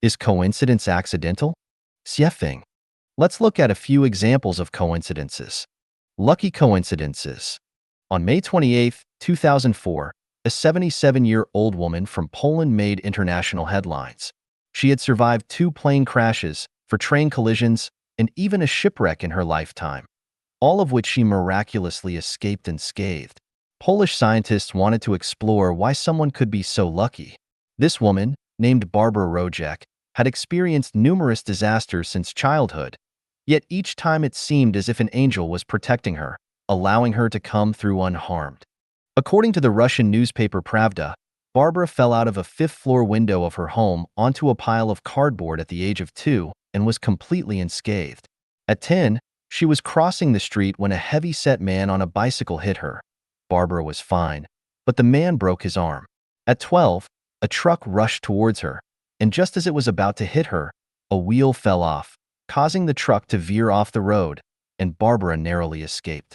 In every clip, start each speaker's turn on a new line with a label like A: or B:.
A: Is coincidence accidental? Xiefeng. Let's look at a few examples of coincidences. Lucky coincidences. On May 28, 2004, a 77-year-old woman from Poland made international headlines. She had survived 2 plane crashes, 4 train collisions, and even a shipwreck in her lifetime, all of which she miraculously escaped unscathed. Polish scientists wanted to explore why someone could be so lucky. This woman, named Barbara Rojek, had experienced numerous disasters since childhood, yet each time it seemed as if an angel was protecting her, allowing her to come through unharmed. According to the Russian newspaper Pravda, Barbara fell out of a 5th-floor window of her home onto a pile of cardboard at the age of 2 and was completely unscathed. At 10, she was crossing the street when a heavy-set man on a bicycle hit her. Barbara was fine, but the man broke his arm. At 12, a truck rushed towards her, and just as it was about to hit her, a wheel fell off, causing the truck to veer off the road, and Barbara narrowly escaped.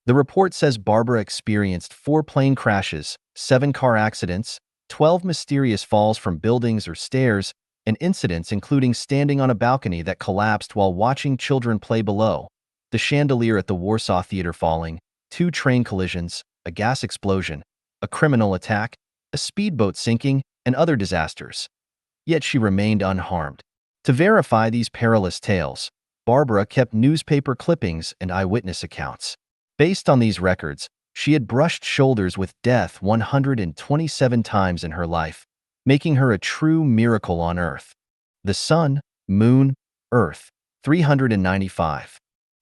A: The report says Barbara experienced 4 plane crashes, 7 car accidents, 12 mysterious falls from buildings or stairs, and incidents including standing on a balcony that collapsed while watching children play below, the chandelier at the Warsaw Theater falling, 2 train collisions, a gas explosion, a criminal attack, a speedboat sinking, and other disasters. Yet she remained unharmed. To verify these perilous tales, Barbara kept newspaper clippings and eyewitness accounts. Based on these records, she had brushed shoulders with death 127 times in her life, making her a true miracle on Earth. The Sun, Moon, Earth, 395.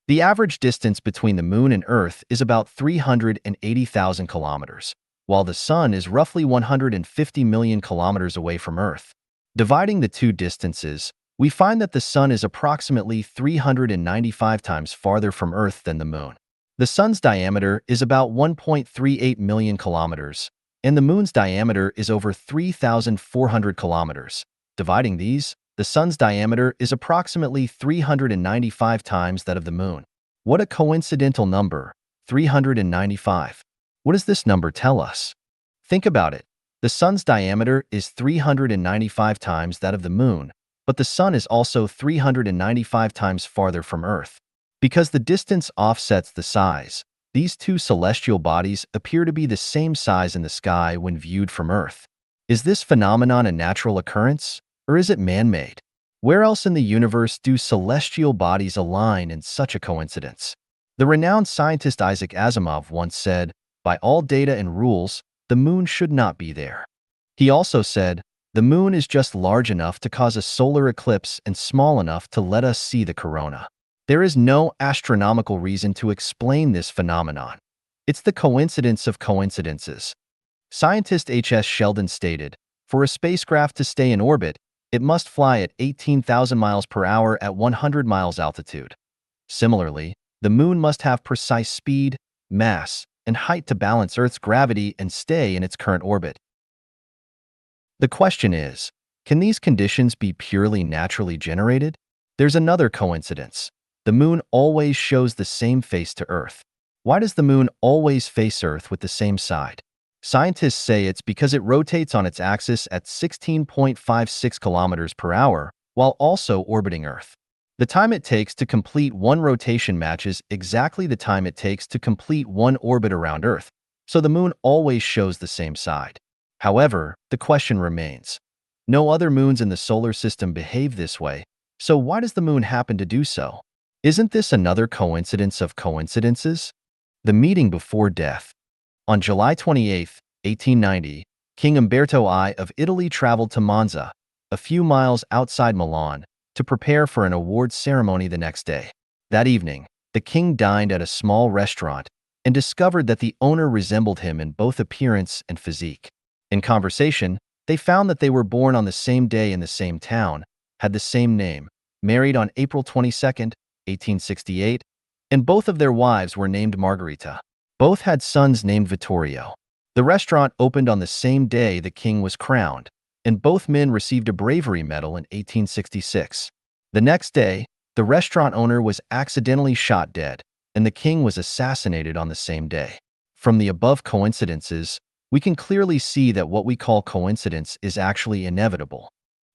A: The average distance between the Moon and Earth is about 380,000 kilometers, while the Sun is roughly 150 million kilometers away from Earth. Dividing the two distances, we find that the Sun is approximately 395 times farther from Earth than the Moon. The Sun's diameter is about 1.38 million kilometers, and the Moon's diameter is over 3,400 kilometers. Dividing these, the Sun's diameter is approximately 395 times that of the Moon. What a coincidental number, 395. What does this number tell us? Think about it. The Sun's diameter is 395 times that of the Moon, but the Sun is also 395 times farther from Earth. Because the distance offsets the size, these two celestial bodies appear to be the same size in the sky when viewed from Earth. Is this phenomenon a natural occurrence, or is it man-made? Where else in the universe do celestial bodies align in such a coincidence? The renowned scientist Isaac Asimov once said, "By all data and rules, the Moon should not be there." He also said, "The Moon is just large enough to cause a solar eclipse and small enough to let us see the corona." There is no astronomical reason to explain this phenomenon. It's the coincidence of coincidences. Scientist H.S. Sheldon stated, "For a spacecraft to stay in orbit, it must fly at 18,000 miles per hour at 100 miles altitude." Similarly, the Moon must have precise speed, mass, and height to balance Earth's gravity and stay in its current orbit. The question is, can these conditions be purely naturally generated? There's another coincidence. The Moon always shows the same face to Earth. Why does the Moon always face Earth with the same side? Scientists say it's because it rotates on its axis at 16.56 kilometers per hour while also orbiting Earth. The time it takes to complete one rotation matches exactly the time it takes to complete one orbit around Earth, so the Moon always shows the same side. However, the question remains. No other moons in the solar system behave this way, so why does the Moon happen to do so? Isn't this another coincidence of coincidences? The meeting before death. On July 28, 1890, King Umberto I of Italy traveled to Monza, a few miles outside Milan, to prepare for an awards ceremony the next day. That evening, the king dined at a small restaurant and discovered that the owner resembled him in both appearance and physique. In conversation, they found that they were born on the same day in the same town, had the same name, married on April 22, 1868, and both of their wives were named Margarita. Both had sons named Vittorio. The restaurant opened on the same day the king was crowned, and both men received a bravery medal in 1866. The next day, the restaurant owner was accidentally shot dead, and the king was assassinated on the same day. From the above coincidences, we can clearly see that what we call coincidence is actually inevitable.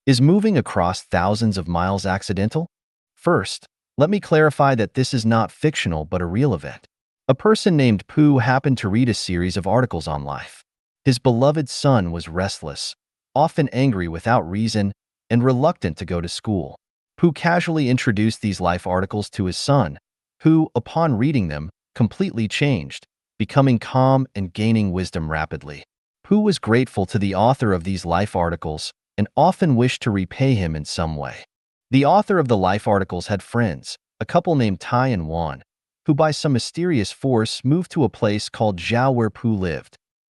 A: Is moving across thousands of miles accidental? First, let me clarify that this is not fictional but a real event. A person named Pooh happened to read a series of articles on life. His beloved son was restless, often angry without reason, and reluctant to go to school. Pooh casually introduced these life articles to his son, who, upon reading them, completely changed, becoming calm and gaining wisdom rapidly. Pooh was grateful to the author of these life articles and often wished to repay him in some way. The author of the life articles had friends, a couple named Tai and Wan, who by some mysterious force moved to a place called Zhao where Pooh lived.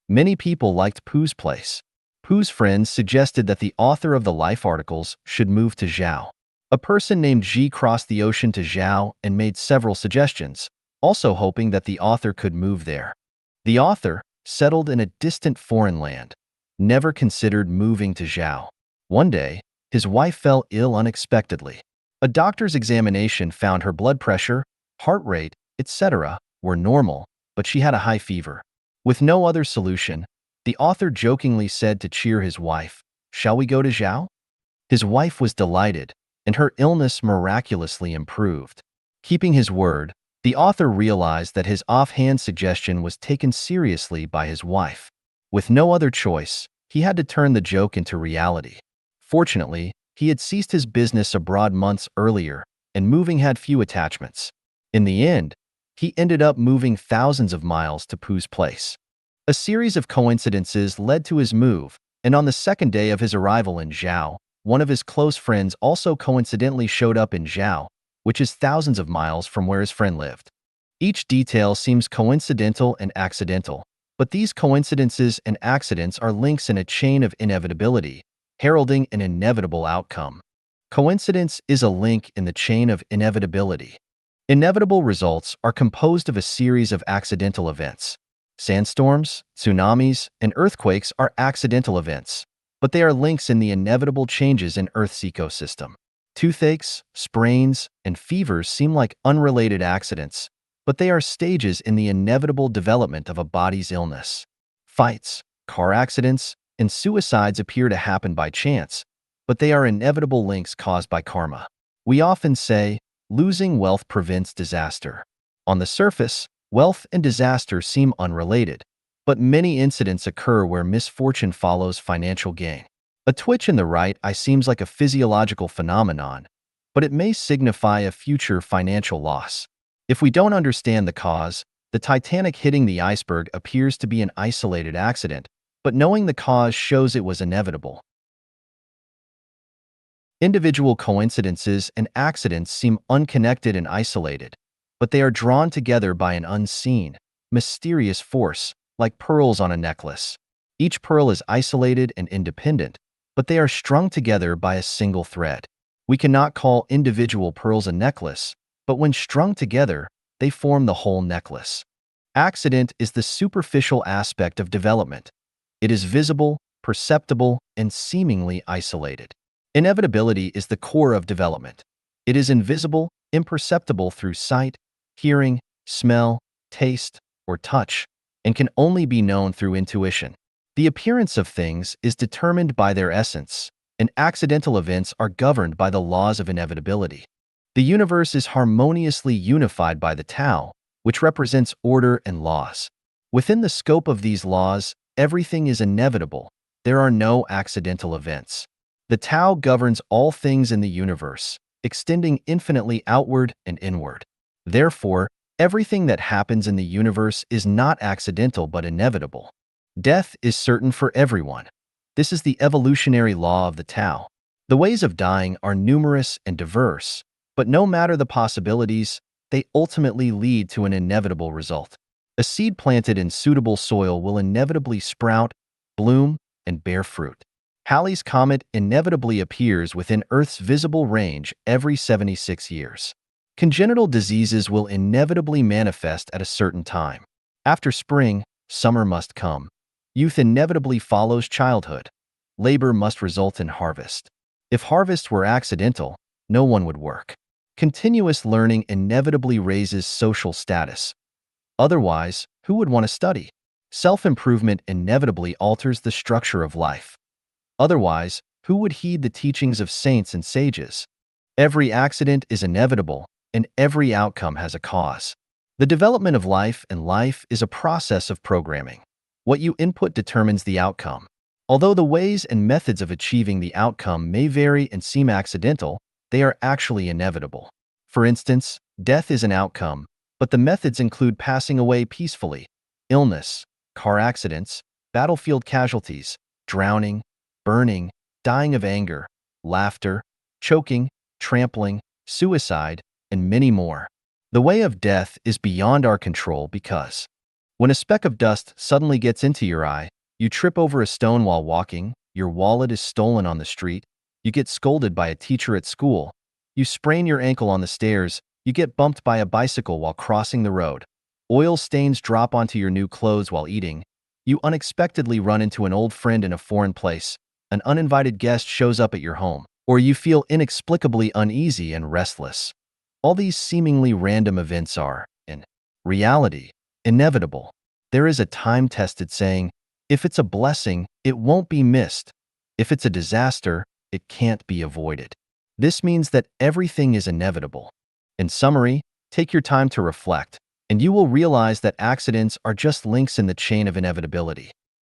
A: Many people liked Pooh's place. Pooh's friends suggested that the author of the life articles should move to Zhao. A person named Ji crossed the ocean to Zhao and made several suggestions, also hoping that the author could move there. The author, settled in a distant foreign land, never considered moving to Zhao. One day, his wife fell ill unexpectedly. A doctor's examination found her blood pressure, heart rate, etc. were normal, but she had a high fever. With no other solution, the author jokingly said to cheer his wife, "Shall we go to Zhao?" His wife was delighted, and her illness miraculously improved. Keeping his word, the author realized that his offhand suggestion was taken seriously by his wife. With no other choice, he had to turn the joke into reality. Fortunately, he had ceased his business abroad months earlier, and moving had few attachments. In the end, he ended up moving thousands of miles to Pooh's place. A series of coincidences led to his move, and on the second day of his arrival in Zhao, one of his close friends also coincidentally showed up in Zhao, which is thousands of miles from where his friend lived. Each detail seems coincidental and accidental, but these coincidences and accidents are links in a chain of inevitability, heralding an inevitable outcome. Coincidence is a link in the chain of inevitability. Inevitable results are composed of a series of accidental events. Sandstorms, tsunamis, and earthquakes are accidental events, but they are links in the inevitable changes in Earth's ecosystem. Toothaches, sprains, and fevers seem like unrelated accidents, but they are stages in the inevitable development of a body's illness. Fights, car accidents, and suicides appear to happen by chance, but they are inevitable links caused by karma. We often say, losing wealth prevents disaster. On the surface, wealth and disaster seem unrelated, but many incidents occur where misfortune follows financial gain. A twitch in the right eye seems like a physiological phenomenon, but it may signify a future financial loss. If we don't understand the cause, the Titanic hitting the iceberg appears to be an isolated accident, but knowing the cause shows it was inevitable. Individual coincidences and accidents seem unconnected and isolated, but they are drawn together by an unseen, mysterious force, like pearls on a necklace. Each pearl is isolated and independent, but they are strung together by a single thread. We cannot call individual pearls a necklace, but when strung together, they form the whole necklace. Accident is the superficial aspect of development. It is visible, perceptible, and seemingly isolated. Inevitability is the core of development. It is invisible, imperceptible through sight, hearing, smell, taste, or touch, and can only be known through intuition. The appearance of things is determined by their essence, and accidental events are governed by the laws of inevitability. The universe is harmoniously unified by the Tao, which represents order and laws. Within the scope of these laws, everything is inevitable. There are no accidental events. The Tao governs all things in the universe, extending infinitely outward and inward. Therefore, everything that happens in the universe is not accidental but inevitable. Death is certain for everyone. This is the evolutionary law of the Tao. The ways of dying are numerous and diverse, but no matter the possibilities, they ultimately lead to an inevitable result. A seed planted in suitable soil will inevitably sprout, bloom, and bear fruit. Halley's Comet inevitably appears within Earth's visible range every 76 years. Congenital diseases will inevitably manifest at a certain time. After spring, summer must come. Youth inevitably follows childhood. Labor must result in harvest. If harvest were accidental, no one would work. Continuous learning inevitably raises social status. Otherwise, who would want to study? Self-improvement inevitably alters the structure of life. Otherwise, Who would heed the teachings of saints and sages? Every accident is inevitable, and every outcome has a cause. The development of life and life is a process of programming. What you input determines the outcome. Although the ways and methods of achieving the outcome may vary and seem accidental, they are actually inevitable. For instance, death is an outcome, but the methods include passing away peacefully, illness, car accidents, battlefield casualties, drowning, burning, dying of anger, laughter, choking, trampling, suicide, and many more. The way of death is beyond our control because when a speck of dust suddenly gets into your eye, you trip over a stone while walking, your wallet is stolen on the street, you get scolded by a teacher at school, you sprain your ankle on the stairs, you get bumped by a bicycle while crossing the road, oil stains drop onto your new clothes while eating, you unexpectedly run into an old friend in a foreign place, an uninvited guest shows up at your home, or you feel inexplicably uneasy and restless. All these seemingly random events are, in reality, inevitable. There is a time-tested saying, if it's a blessing, it won't be missed. If it's a disaster, it can't be avoided. This means that everything is inevitable. In summary, take your time to reflect, and you will realize that accidents are just links in the chain of inevitability.